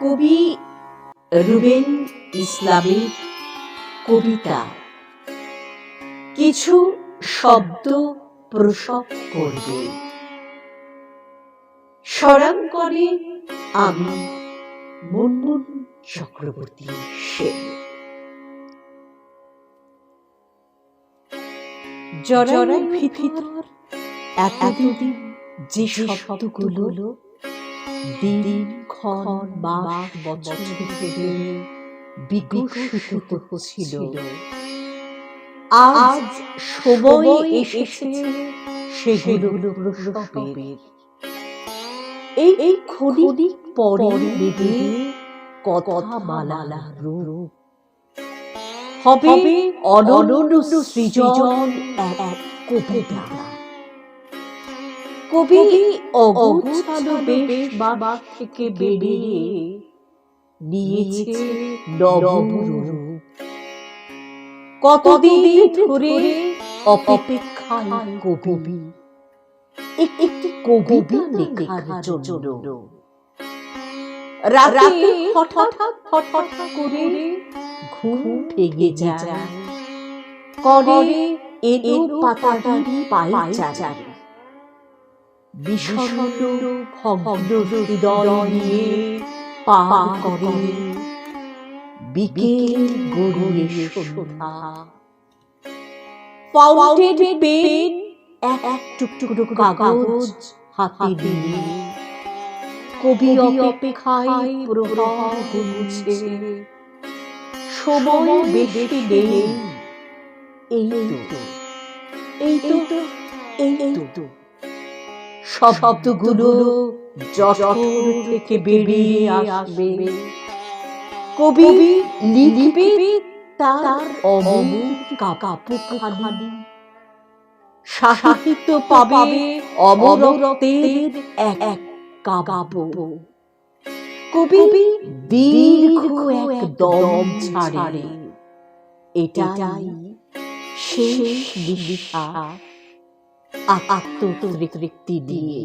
কবি রুবেল ইসলামের কবিতা কিছু শব্দ প্রসব করবে। স্বরাঙ্কনে আমি মুনমুন চক্রবর্তী সেন। জরার ভিতর এতদিন যে শব্দগুলো দিন ক্ষণ মাস বছর ধরে বিকশিত হচ্ছিল, আজ সময় এসেছে সেগুলো প্রসবের। এই ক্ষণিক পরে নেবে কথা মালা রূপ, হবে অনন্য সৃজন এক কবিতা। কবি অগোছালো বেশ বাবা থেকে বেরিয়ে নিয়েছে নবরূপ। কতদিন ধরে অপেক্ষায় কবি একটি কবিতা লেখার জন্য। রাতে হঠাৎ করে ঘুম ভেঙে যায়, করে এলো পাতারি পায়চারি। বিষণ্ণ ভগ্ন হৃদয় নিয়ে পার করে বিকেল গড়িয়ে সন্ধ্যা। ফাউন্টেন পেন এক টুকরো কাগজ হাতে নিয়ে কবি অপেক্ষায় প্রহর গুনছে। সময় বেশি নেই, এই তো শব্দগুলো জঠর থেকে বেরিয়ে আসবে। কবি লিখবে তার অমূল্য কাব্যখানি। সাহিত্য পাবে অমরত্বের এক কাব্য। কবি দীর্ঘ এক দম ছাড়ে, এটাই শেষ নিঃশ্বাস আত্মতৃপ্তি দিয়ে।